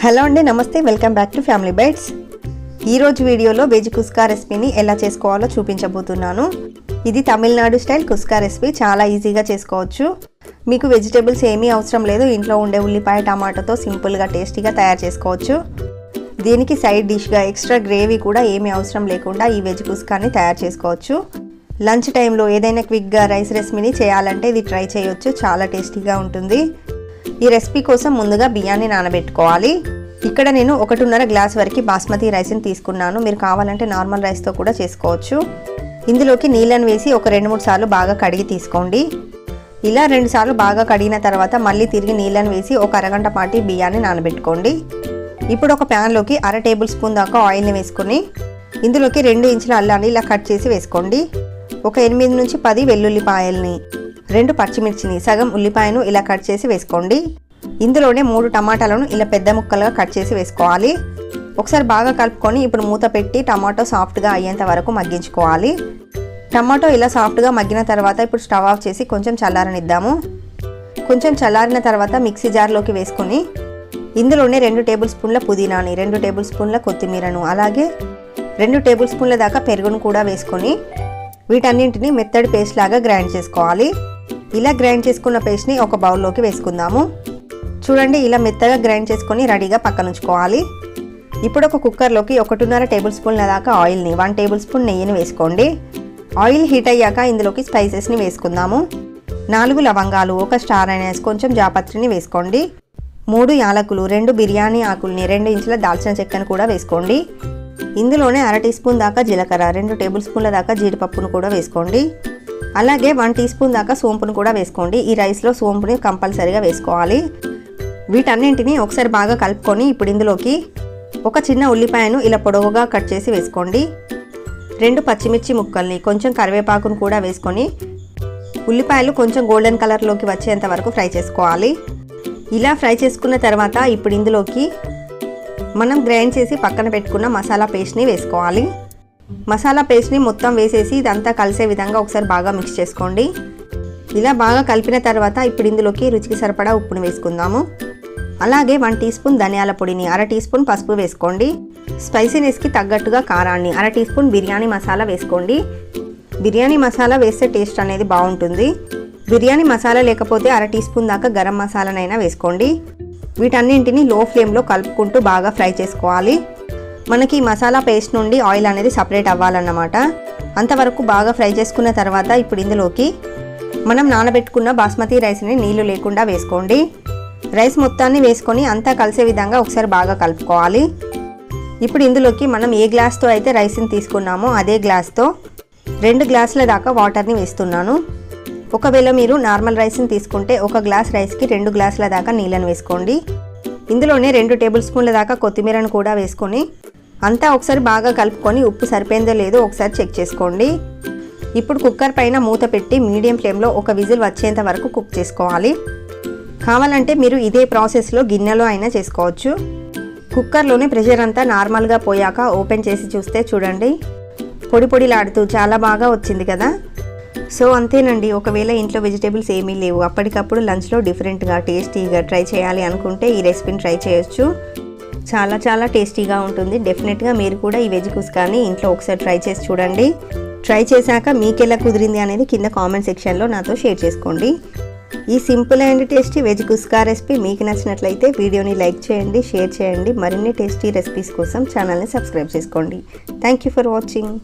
Hello అండి, నమస్తే. Welcome back to Family Bites. ఈరోజు వీడియోలో వెజ్ కుస్కా రెసిపీని ఎలా చేసుకోవాలో చూపించబోతున్నాను. ఇది తమిళనాడు స్టైల్ కుస్కా రెసిపీ. చాలా ఈజీగా చేసుకోవచ్చు. మీకు వెజిటేబుల్స్ ఏమీ అవసరం లేదు. ఇంట్లో ఉండే ఉల్లిపాయ టమాటాతో సింపుల్గా టేస్టీగా తయారు చేసుకోవచ్చు. దీనికి సైడ్ డిష్గా ఎక్స్ట్రా గ్రేవీ కూడా ఏమీ అవసరం లేకుండా ఈ వెజ్ కుస్కాని తయారు చేసుకోవచ్చు. లంచ్ టైంలో ఏదైనా క్విక్గా రైస్ రెసిపీని చేయాలంటే ఇది ట్రై చేయొచ్చు. చాలా టేస్టీగా ఉంటుంది. ఈ రెసిపీ కోసం ముందుగా బియ్యాన్ని నానబెట్టుకోవాలి. ఇక్కడ నేను 1.5 గ్లాస్ వరకు బాస్మతి రైస్ని తీసుకున్నాను. మీరు కావాలంటే నార్మల్ రైస్తో కూడా చేసుకోవచ్చు. ఇందులోకి నీళ్ళని వేసి ఒక 2-3 సార్లు బాగా కడిగి తీసుకోండి. ఇలా 2 సార్లు బాగా కడిగిన తర్వాత మళ్ళీ తిరిగి నీళ్ళని వేసి ఒక అరగంట పాటు బియ్యాన్ని నానబెట్టుకోండి. ఇప్పుడు ఒక ప్యాన్లోకి 1/2 టేబుల్ స్పూన్ దాకా ఆయిల్ని వేసుకొని ఇందులోకి 2 ఇంచుల అల్లాన్ని ఇలా కట్ చేసి వేసుకోండి. ఒక 8 నుంచి 10 వెల్లుల్లిపాయల్ని, 2 పచ్చిమిర్చిని, సగం ఉల్లిపాయను ఇలా కట్ చేసి వేసుకోండి. ఇందులోనే 3 టమాటాలను ఇలా పెద్ద ముక్కలుగా కట్ చేసి వేసుకోవాలి. ఒకసారి బాగా కలుపుకొని ఇప్పుడు మూత పెట్టి టమాటో సాఫ్ట్గా అయ్యేంత వరకు మగ్గించుకోవాలి. టమాటో ఇలా సాఫ్ట్గా మగ్గిన తర్వాత ఇప్పుడు స్టవ్ ఆఫ్ చేసి కొంచెం చల్లారనిద్దాము. కొంచెం చల్లారిన తర్వాత మిక్సీ జార్లోకి వేసుకొని ఇందులోనే 2 టేబుల్ స్పూన్ల పుదీనాని, 2 టేబుల్ స్పూన్ల కొత్తిమీరను, అలాగే 2 టేబుల్ స్పూన్ల దాకా పెరుగును కూడా వేసుకొని వీటన్నింటినీ మెత్తడి పేస్ట్ లాగా గ్రైండ్ చేసుకోవాలి. ఇలా గ్రైండ్ చేసుకున్న పేస్ట్ని ఒక బౌల్లోకి వేసుకుందాము. చూడండి, ఇలా మెత్తగా గ్రైండ్ చేసుకొని రెడీగా పక్కన ఉంచుకోవాలి. ఇప్పుడు ఒక కుక్కర్లోకి 1.5 టేబుల్ స్పూన్ల దాకా ఆయిల్ని, 1 టేబుల్ స్పూన్ నెయ్యిని వేసుకోండి. ఆయిల్ హీట్ అయ్యాక ఇందులోకి స్పైసెస్ని వేసుకుందాము. 4 లవంగాలు, 1 స్టార్ అనైస్, కొంచెం జాపత్రిని వేసుకోండి. 3 యాలకులు, 2 బిర్యానీ ఆకుల్ని, 2 ఇంచుల దాల్చిన చెక్కను కూడా వేసుకోండి. ఇందులోనే 1/2 టీ స్పూన్ దాకా జీలకర్ర, 2 టేబుల్ స్పూన్ల దాకా జీడిపప్పును కూడా వేసుకోండి. అలాగే 1 టీ స్పూన్ దాకా సోంపును కూడా వేసుకోండి. ఈ రైస్లో సోంపుని కంపల్సరీగా వేసుకోవాలి. వీటన్నింటినీ ఒకసారి బాగా కలుపుకొని ఇప్పుడు ఇందులోకి ఒక చిన్న ఉల్లిపాయను ఇలా పొడవుగా కట్ చేసి వేసుకోండి. 2 పచ్చిమిర్చి ముక్కల్ని, కొంచెం కరివేపాకును కూడా వేసుకొని ఉల్లిపాయలు కొంచెం గోల్డెన్ కలర్లోకి వచ్చేంత వరకు ఫ్రై చేసుకోవాలి. ఇలా ఫ్రై చేసుకున్న తర్వాత ఇప్పుడు ఇందులోకి మనం గ్రైండ్ చేసి పక్కన పెట్టుకున్న మసాలా పేస్ట్ని వేసుకోవాలి. మసాలా పేస్ట్ని మొత్తం వేసేసి ఇదంతా కలిసే విధంగా ఒకసారి బాగా మిక్స్ చేసుకోండి. ఇలా బాగా కలిపిన తర్వాత ఇప్పుడు ఇందులోకి రుచికి సరిపడా ఉప్పుని వేసుకుందాము. అలాగే 1 టీ స్పూన్ ధనియాల పొడిని, 1/2 టీ స్పూన్ పసుపు వేసుకోండి. స్పైసీనెస్కి తగ్గట్టుగా కారాన్ని, 1/2 టీ స్పూన్ బిర్యానీ మసాలా వేసుకోండి. బిర్యానీ మసాలా వేస్తే టేస్ట్ అనేది బాగుంటుంది. బిర్యానీ మసాలా లేకపోతే 1/2 టీ స్పూన్ దాకా గరం మసాలానైనా వేసుకోండి. వీటన్నింటినీ లో ఫ్లేమ్లో కలుపుకుంటూ బాగా ఫ్రై చేసుకోవాలి. మనకి ఈ మసాలా పేస్ట్ నుండి ఆయిల్ అనేది సపరేట్ అవ్వాలన్నమాట. అంతవరకు బాగా ఫ్రై చేసుకున్న తర్వాత ఇప్పుడు ఇందులోకి మనం నానబెట్టుకున్న బాస్మతి రైస్ని నీళ్లు లేకుండా వేసుకోండి. రైస్ మొత్తాన్ని వేసుకొని అంతా కలిసే విధంగా ఒకసారి బాగా కలుపుకోవాలి. ఇప్పుడు ఇందులోకి మనం ఏ గ్లాస్తో అయితే రైస్ని తీసుకున్నామో అదే గ్లాస్తో 2 గ్లాసుల దాకా వాటర్ని వేస్తున్నాను. ఒకవేళ మీరు నార్మల్ రైస్ని తీసుకుంటే 1 గ్లాస్ రైస్కి 2 గ్లాసుల దాకా నీళ్ళని వేసుకోండి. ఇందులోనే 2 టేబుల్ స్పూన్ల దాకా కొత్తిమీరను కూడా వేసుకొని అంతా ఒకసారి బాగా కలుపుకొని ఉప్పు సరిపోయిందో లేదో ఒకసారి చెక్ చేసుకోండి. ఇప్పుడు కుక్కర్ పైన మూత పెట్టి మీడియం ఫ్లేమ్లో 1 విజిల్ వచ్చేంత వరకు కుక్ చేసుకోవాలి. కావాలంటే మీరు ఇదే ప్రాసెస్లో గిన్నెలో అయినా చేసుకోవచ్చు. కుక్కర్లోని ప్రెషర్ అంతా నార్మల్గా పోయాక ఓపెన్ చేసి చూస్తే చూడండి, పొడి పొడిలాడుతూ చాలా బాగా వచ్చింది కదా. సో అంతేనండి. ఒకవేళ ఇంట్లో వెజిటేబుల్స్ ఏమీ లేవు, అప్పటికప్పుడు లంచ్లో డిఫరెంట్గా టేస్టీగా ట్రై చేయాలి అనుకుంటే ఈ రెసిపీని ట్రై చేయొచ్చు. చాలా చాలా టేస్టీగా ఉంటుంది. డెఫినెట్గా మీరు కూడా ఈ వెజ్ కుస్కాని ఇంట్లో ఒకసారి ట్రై చేసి చూడండి. ట్రై చేశాక మీకు ఎలా కుదిరింది అనేది కింద కామెంట్ సెక్షన్లో నాతో షేర్ చేసుకోండి. ఈ simple and tasty veg kuska recipe మీకు నచ్చినట్లయితే వీడియోని లైక్ చేయండి, షేర్ చేయండి. మరిన్ని టేస్టీ రెసిపీస్ కోసం ఛానల్ని సబ్స్క్రైబ్ చేసుకోండి. Thank you for watching.